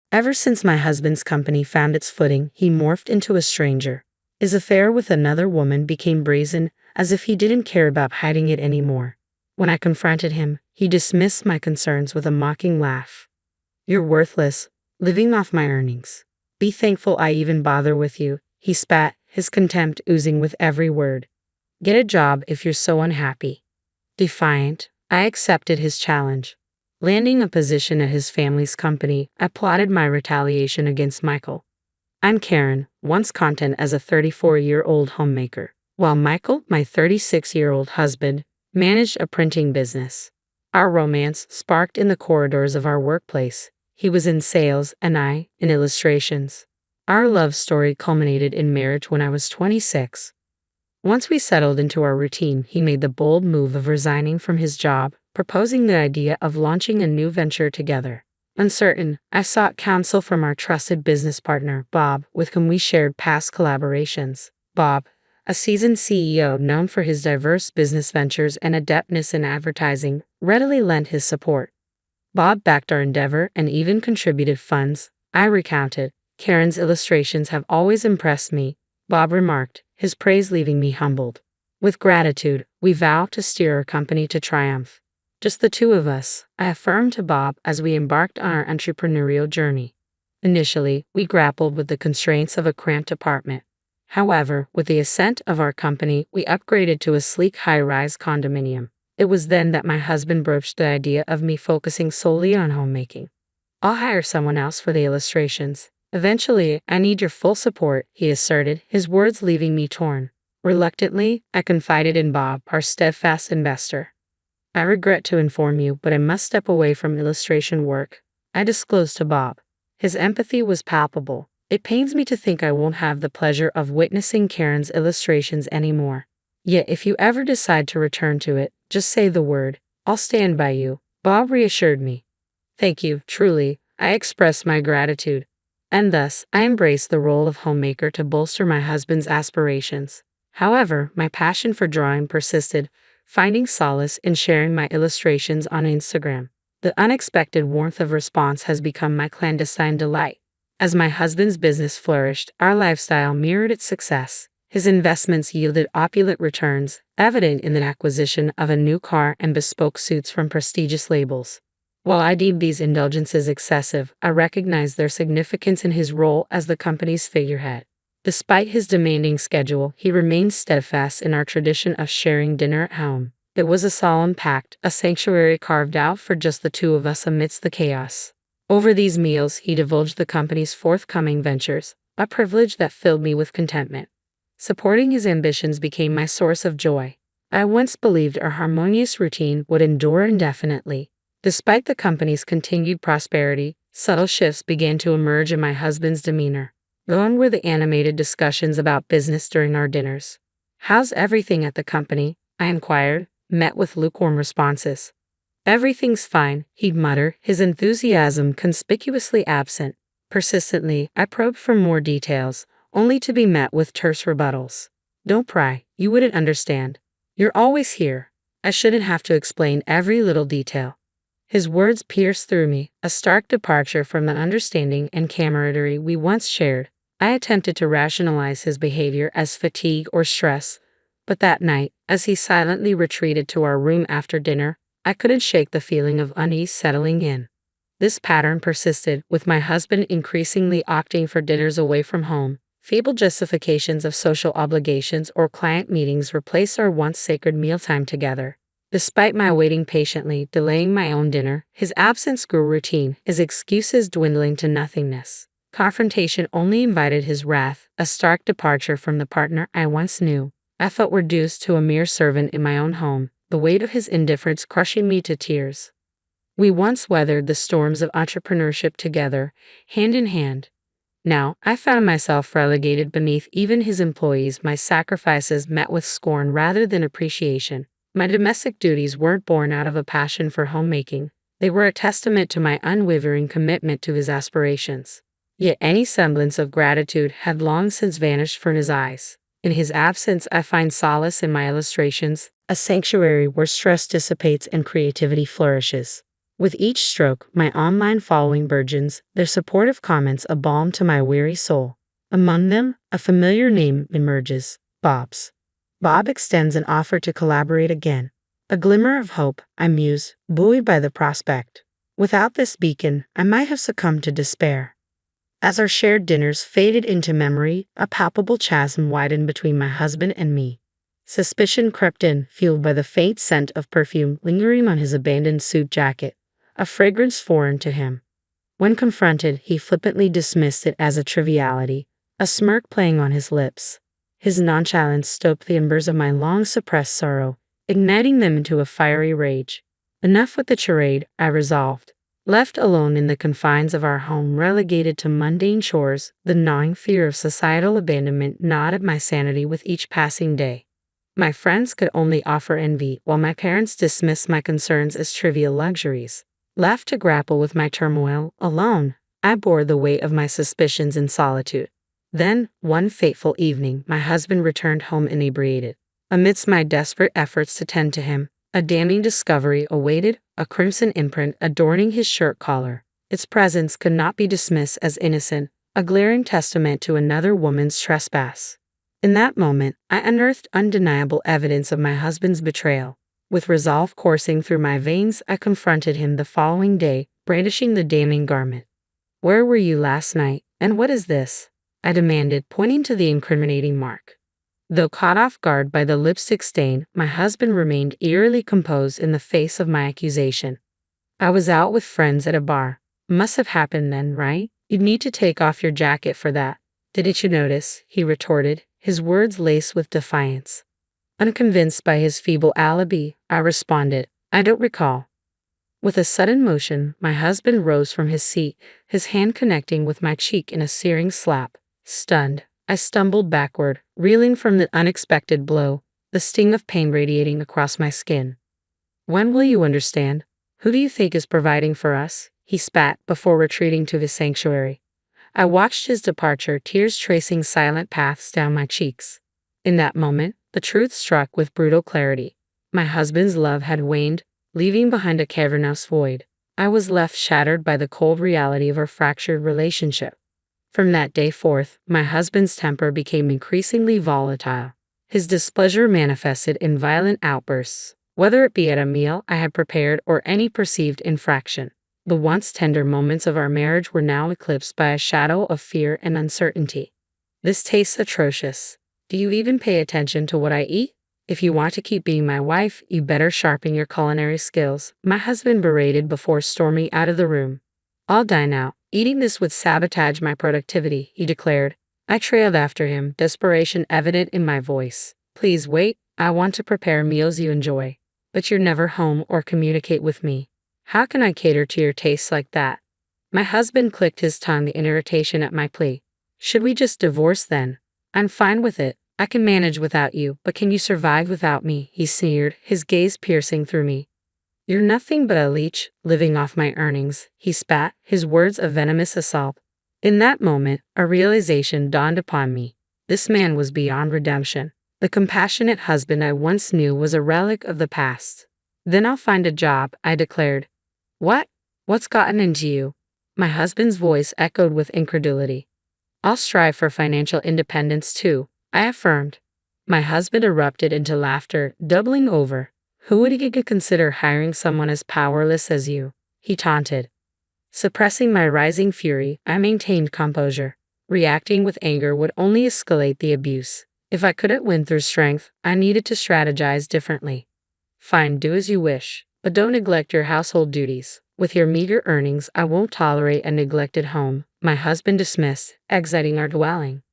Ever since my husband's company found its footing, he morphed into a stranger. His affair with another woman became brazen, as if he didn't care about hiding it anymore. When I confronted him, he dismissed my concerns with a mocking laugh. "You're worthless, living off my earnings. Be thankful I even bother with you," he spat, his contempt oozing with every word. "Get a job if you're so unhappy." Defiant, I accepted his challenge. Landing a position at his family's company, I plotted my retaliation against Michael. I'm Karen, once content as a 34-year-old homemaker, while Michael, my 36-year-old husband, managed a printing business. Our romance sparked in the corridors of our workplace. He was in sales and I in illustrations. Our love story culminated in marriage when I was 26. Once we settled into our routine, he made the bold move of resigning from his job, proposing the idea of launching a new venture together. Uncertain, I sought counsel from our trusted business partner, Bob, with whom we shared past collaborations. Bob, a seasoned CEO known for his diverse business ventures and adeptness in advertising, readily lent his support. Bob backed our endeavor and even contributed funds. I recounted, "Karen's illustrations have always impressed me," Bob remarked, his praise leaving me humbled. With gratitude, we vowed to steer our company to triumph. Just the two of us, I affirmed to Bob as we embarked on our entrepreneurial journey. Initially, we grappled with the constraints of a cramped apartment. However, with the ascent of our company, we upgraded to a sleek high-rise condominium. It was then that my husband broached the idea of me focusing solely on homemaking. "I'll hire someone else for the illustrations. Eventually, I need your full support," he asserted, his words leaving me torn. Reluctantly, I confided in Bob, our steadfast investor. "I regret to inform you, but I must step away from illustration work," I disclosed to Bob. His empathy was palpable. "It pains me to think I won't have the pleasure of witnessing Karen's illustrations anymore. Yet if you ever decide to return to it, just say the word. I'll stand by you," Bob reassured me. "Thank you, truly," I expressed my gratitude. And thus, I embraced the role of homemaker to bolster my husband's aspirations. However, my passion for drawing persisted, finding solace in sharing my illustrations on Instagram. The unexpected warmth of response has become my clandestine delight. As my husband's business flourished, our lifestyle mirrored its success. His investments yielded opulent returns, evident in the acquisition of a new car and bespoke suits from prestigious labels. While I deemed these indulgences excessive, I recognized their significance in his role as the company's figurehead. Despite his demanding schedule, he remained steadfast in our tradition of sharing dinner at home. It was a solemn pact, a sanctuary carved out for just the two of us amidst the chaos. Over these meals, he divulged the company's forthcoming ventures, a privilege that filled me with contentment. Supporting his ambitions became my source of joy. I once believed our harmonious routine would endure indefinitely. Despite the company's continued prosperity, subtle shifts began to emerge in my husband's demeanor. Gone were the animated discussions about business during our dinners. "How's everything at the company?" I inquired, met with lukewarm responses. "Everything's fine," he'd mutter, his enthusiasm conspicuously absent. Persistently, I probed for more details, only to be met with terse rebuttals. "Don't pry, you wouldn't understand. You're always here. I shouldn't have to explain every little detail." His words pierced through me, a stark departure from the understanding and camaraderie we once shared. I attempted to rationalize his behavior as fatigue or stress, but that night, as he silently retreated to our room after dinner, I couldn't shake the feeling of unease settling in. This pattern persisted, with my husband increasingly opting for dinners away from home. Feeble justifications of social obligations or client meetings replaced our once sacred mealtime together. Despite my waiting patiently, delaying my own dinner, his absence grew routine, his excuses dwindling to nothingness. Confrontation only invited his wrath, a stark departure from the partner I once knew. I felt reduced to a mere servant in my own home, the weight of his indifference crushing me to tears. We once weathered the storms of entrepreneurship together, hand in hand. Now, I found myself relegated beneath even his employees, my sacrifices met with scorn rather than appreciation. My domestic duties weren't born out of a passion for homemaking. They were a testament to my unwavering commitment to his aspirations. Yet any semblance of gratitude had long since vanished from his eyes. In his absence, I find solace in my illustrations, a sanctuary where stress dissipates and creativity flourishes. With each stroke, my online following burgeons, their supportive comments a balm to my weary soul. Among them, a familiar name emerges, Bob's. Bob extends an offer to collaborate again. A glimmer of hope, I muse, buoyed by the prospect. Without this beacon, I might have succumbed to despair. As our shared dinners faded into memory, a palpable chasm widened between my husband and me. Suspicion crept in, fueled by the faint scent of perfume lingering on his abandoned suit jacket, a fragrance foreign to him. When confronted, he flippantly dismissed it as a triviality, a smirk playing on his lips. His nonchalance stoked the embers of my long-suppressed sorrow, igniting them into a fiery rage. Enough with the charade, I resolved. Left alone in the confines of our home, relegated to mundane chores, the gnawing fear of societal abandonment gnawed at my sanity with each passing day. My friends could only offer envy, while my parents dismissed my concerns as trivial luxuries. Left to grapple with my turmoil alone, I bore the weight of my suspicions in solitude. Then, one fateful evening, my husband returned home inebriated. Amidst my desperate efforts to tend to him, a damning discovery awaited, a crimson imprint adorning his shirt collar. Its presence could not be dismissed as innocent, a glaring testament to another woman's trespass. In that moment, I unearthed undeniable evidence of my husband's betrayal. With resolve coursing through my veins, I confronted him the following day, brandishing the damning garment. "Where were you last night, and what is this?" I demanded, pointing to the incriminating mark. Though caught off guard by the lipstick stain, my husband remained eerily composed in the face of my accusation. "I was out with friends at a bar. Must have happened then, right? You'd need to take off your jacket for that. Didn't you notice?" he retorted, his words laced with defiance. Unconvinced by his feeble alibi, I responded, "I don't recall." With a sudden motion, my husband rose from his seat, his hand connecting with my cheek in a searing slap. Stunned, I stumbled backward, reeling from the unexpected blow, the sting of pain radiating across my skin. "When will you understand? Who do you think is providing for us?" he spat before retreating to his sanctuary. I watched his departure, tears tracing silent paths down my cheeks. In that moment, the truth struck with brutal clarity. My husband's love had waned, leaving behind a cavernous void. I was left shattered by the cold reality of our fractured relationship. From that day forth, my husband's temper became increasingly volatile. His displeasure manifested in violent outbursts, whether it be at a meal I had prepared or any perceived infraction. The once tender moments of our marriage were now eclipsed by a shadow of fear and uncertainty. "This tastes atrocious. Do you even pay attention to what I eat? If you want to keep being my wife, you better sharpen your culinary skills," my husband berated before storming out of the room. "I'll dine out. Eating this would sabotage my productivity," he declared. I trailed after him, desperation evident in my voice. "Please wait. I want to prepare meals you enjoy. But you're never home or communicate with me. How can I cater to your tastes like that?" My husband clicked his tongue in irritation at my plea. "Should we just divorce then? I'm fine with it. I can manage without you, but can you survive without me?" he sneered, his gaze piercing through me. "You're nothing but a leech, living off my earnings," he spat, his words a venomous assault. In that moment, a realization dawned upon me. This man was beyond redemption. The compassionate husband I once knew was a relic of the past. "Then I'll find a job," I declared. "What? What's gotten into you?" My husband's voice echoed with incredulity. "I'll strive for financial independence too," I affirmed. My husband erupted into laughter, doubling over. "Who would you consider hiring someone as powerless as you?" he taunted. Suppressing my rising fury, I maintained composure. Reacting with anger would only escalate the abuse. If I couldn't win through strength, I needed to strategize differently. "Fine, do as you wish, but don't neglect your household duties. With your meager earnings, I won't tolerate a neglected home," my husband dismissed, exiting our dwelling.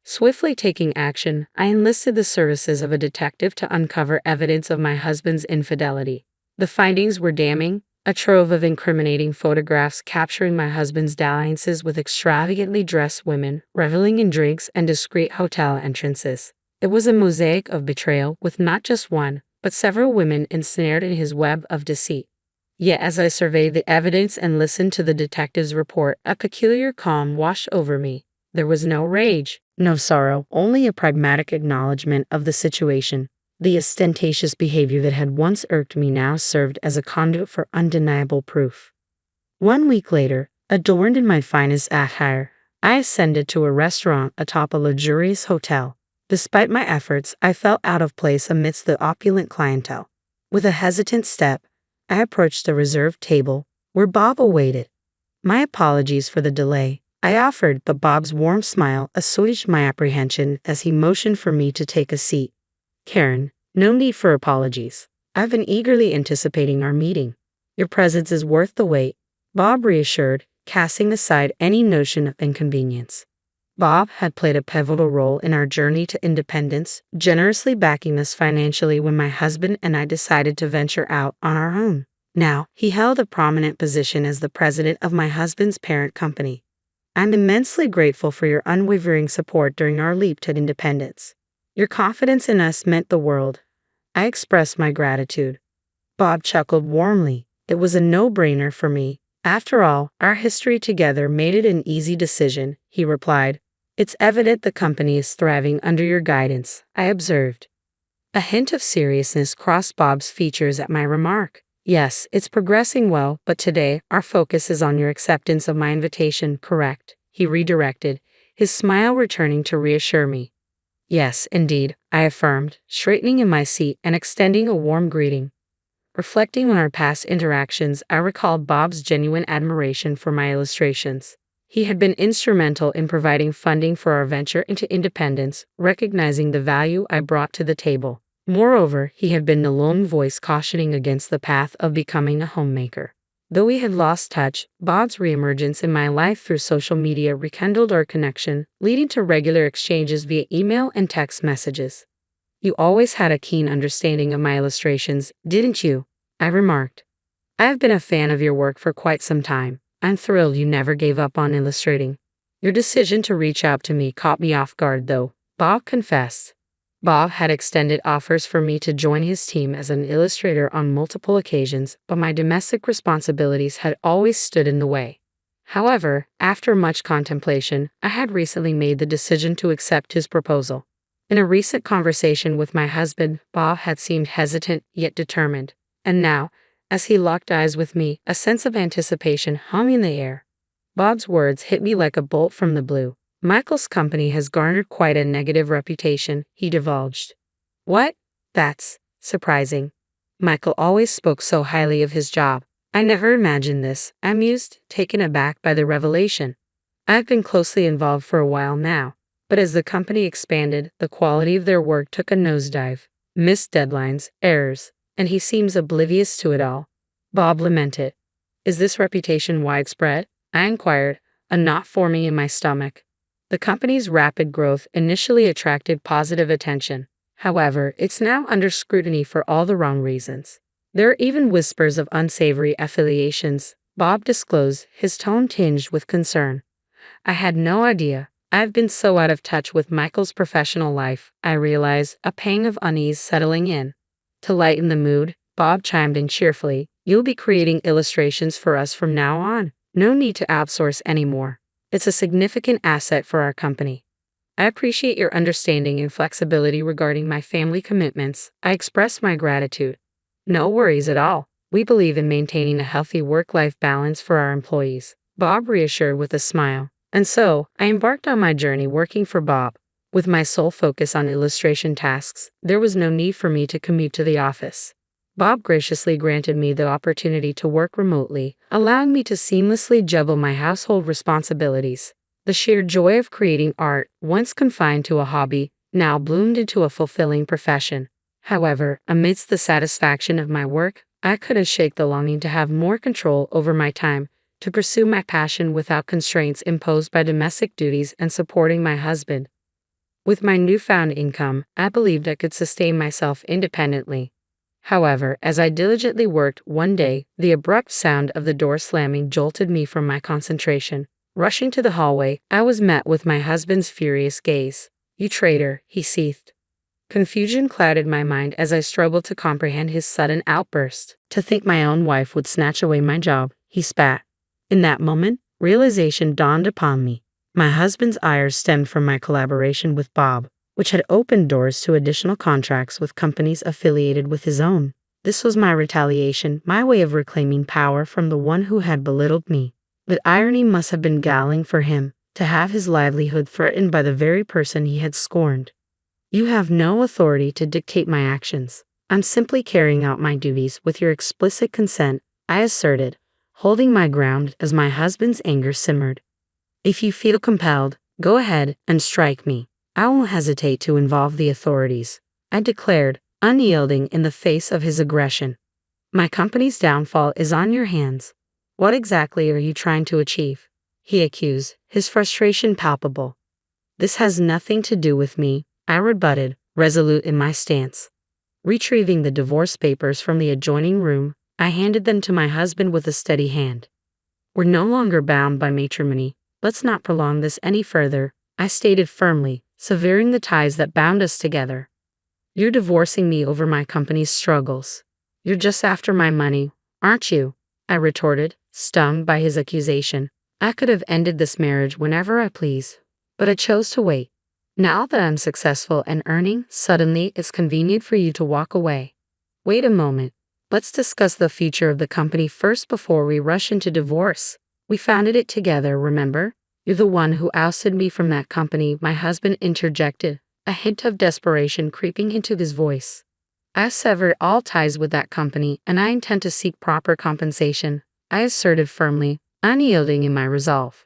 Swiftly taking action, I enlisted the services of a detective to uncover evidence of my husband's infidelity. The findings were damning, a trove of incriminating photographs capturing my husband's dalliances with extravagantly dressed women, reveling in drinks and discreet hotel entrances. It was a mosaic of betrayal, with not just one, but several women ensnared in his web of deceit. Yet as I surveyed the evidence and listened to the detective's report, a peculiar calm washed over me. There was no rage, no sorrow, only a pragmatic acknowledgement of the situation. The ostentatious behavior that had once irked me now served as a conduit for undeniable proof. 1 week later, adorned in my finest attire, I ascended to a restaurant atop a luxurious hotel. Despite my efforts, I felt out of place amidst the opulent clientele. With a hesitant step, I approached the reserved table, where Bob awaited. My apologies for the delay, I offered, but Bob's warm smile assuaged my apprehension as he motioned for me to take a seat. Karen, no need for apologies. I've been eagerly anticipating our meeting. Your presence is worth the wait, Bob reassured, casting aside any notion of inconvenience. Bob had played a pivotal role in our journey to independence, generously backing us financially when my husband and I decided to venture out on our own. Now, he held a prominent position as the president of my husband's parent company. I'm immensely grateful for your unwavering support during our leap to independence. Your confidence in us meant the world. I expressed my gratitude. Bob chuckled warmly. It was a no-brainer for me. After all, our history together made it an easy decision, he replied. It's evident the company is thriving under your guidance, I observed. A hint of seriousness crossed Bob's features at my remark. Yes, it's progressing well, but today, our focus is on your acceptance of my invitation, correct? He redirected, his smile returning to reassure me. Yes, indeed, I affirmed, straightening in my seat and extending a warm greeting. Reflecting on our past interactions, I recalled Bob's genuine admiration for my illustrations. He had been instrumental in providing funding for our venture into independence, recognizing the value I brought to the table. Moreover, he had been the lone voice cautioning against the path of becoming a homemaker. Though we had lost touch, Bob's reemergence in my life through social media rekindled our connection, leading to regular exchanges via email and text messages. You always had a keen understanding of my illustrations, didn't you? I remarked. I've been a fan of your work for quite some time. I'm thrilled you never gave up on illustrating. Your decision to reach out to me caught me off guard, though, Bob confessed. Bob had extended offers for me to join his team as an illustrator on multiple occasions, but my domestic responsibilities had always stood in the way. However, after much contemplation, I had recently made the decision to accept his proposal. In a recent conversation with my husband, Bob had seemed hesitant yet determined, and now, as he locked eyes with me, a sense of anticipation hung in the air. Bob's words hit me like a bolt from the blue. Michael's company has garnered quite a negative reputation, he divulged. What? That's surprising. Michael always spoke so highly of his job. I never imagined this, I mused, taken aback by the revelation. I've been closely involved for a while now, but as the company expanded, the quality of their work took a nosedive. Missed deadlines, errors, and he seems oblivious to it all. Bob lamented. Is this reputation widespread? I inquired, a knot forming in my stomach. The company's rapid growth initially attracted positive attention. However, it's now under scrutiny for all the wrong reasons. There are even whispers of unsavory affiliations, Bob disclosed, his tone tinged with concern. I had no idea. I've been so out of touch with Michael's professional life, I realized, a pang of unease settling in. To lighten the mood, Bob chimed in cheerfully, You'll be creating illustrations for us from now on. No need to outsource anymore. It's a significant asset for our company. I appreciate your understanding and flexibility regarding my family commitments. I express my gratitude. No worries at all. We believe in maintaining a healthy work-life balance for our employees, Bob reassured with a smile. And so, I embarked on my journey working for Bob. With my sole focus on illustration tasks, there was no need for me to commute to the office. Bob graciously granted me the opportunity to work remotely, allowing me to seamlessly juggle my household responsibilities. The sheer joy of creating art, once confined to a hobby, now bloomed into a fulfilling profession. However, amidst the satisfaction of my work, I couldn't shake the longing to have more control over my time, to pursue my passion without constraints imposed by domestic duties and supporting my husband. With my newfound income, I believed I could sustain myself independently. However, as I diligently worked, one day, the abrupt sound of the door slamming jolted me from my concentration. Rushing to the hallway, I was met with my husband's furious gaze. You traitor, he seethed. Confusion clouded my mind as I struggled to comprehend his sudden outburst. To think my own wife would snatch away my job, he spat. In that moment, realization dawned upon me. My husband's ire stemmed from my collaboration with Bob. which had opened doors to additional contracts with companies affiliated with his own. This was my retaliation, my way of reclaiming power from the one who had belittled me. But irony must have been galling for him, to have his livelihood threatened by the very person he had scorned. You have no authority to dictate my actions. I'm simply carrying out my duties with your explicit consent, I asserted, holding my ground as my husband's anger simmered. If you feel compelled, go ahead and strike me. I won't hesitate to involve the authorities, I declared, unyielding in the face of his aggression. My company's downfall is on your hands. What exactly are you trying to achieve? He accused, his frustration palpable. This has nothing to do with me, I rebutted, resolute in my stance. Retrieving the divorce papers from the adjoining room, I handed them to my husband with a steady hand. We're no longer bound by matrimony. Let's not prolong this any further, I stated firmly, severing the ties that bound us together. You're divorcing me over my company's struggles. You're just after my money, aren't you? I retorted, stung by his accusation. I could have ended this marriage whenever I please, but I chose to wait. Now that I'm successful and earning, suddenly it's convenient for you to walk away. Wait a moment. Let's discuss the future of the company first before we rush into divorce. We founded it together, remember? You're the one who ousted me from that company, my husband interjected, a hint of desperation creeping into his voice. I severed all ties with that company, and I intend to seek proper compensation, I asserted firmly, unyielding in my resolve.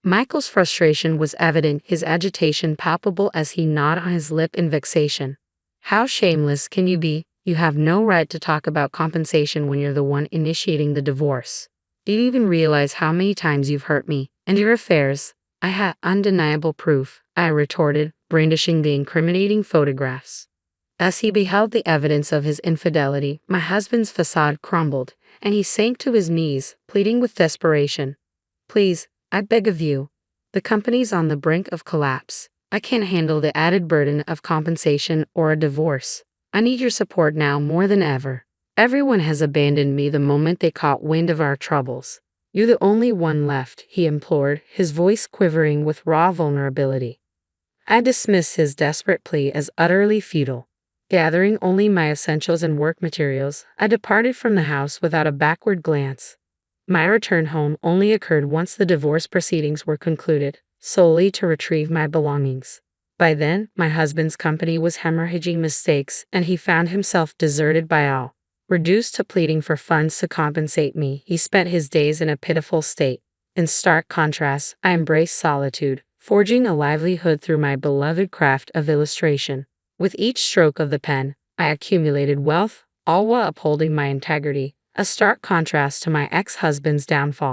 Michael's frustration was evident, his agitation palpable as he gnawed on his lip in vexation. How shameless can you be? You have no right to talk about compensation when you're the one initiating the divorce. Do you even realize how many times you've hurt me and your affairs? I had undeniable proof, I retorted, brandishing the incriminating photographs. As he beheld the evidence of his infidelity, my husband's facade crumbled, and he sank to his knees, pleading with desperation. Please, I beg of you. The company's on the brink of collapse. I can't handle the added burden of compensation or a divorce. I need your support now more than ever. Everyone has abandoned me the moment they caught wind of our troubles. You're the only one left, he implored, his voice quivering with raw vulnerability. I dismissed his desperate plea as utterly futile. Gathering only my essentials and work materials, I departed from the house without a backward glance. My return home only occurred once the divorce proceedings were concluded, solely to retrieve my belongings. By then, my husband's company was hemorrhaging mistakes, and he found himself deserted by all. Reduced to pleading for funds to compensate me, he spent his days in a pitiful state. In stark contrast, I embraced solitude, forging a livelihood through my beloved craft of illustration. With each stroke of the pen, I accumulated wealth, all while upholding my integrity, a stark contrast to my ex-husband's downfall.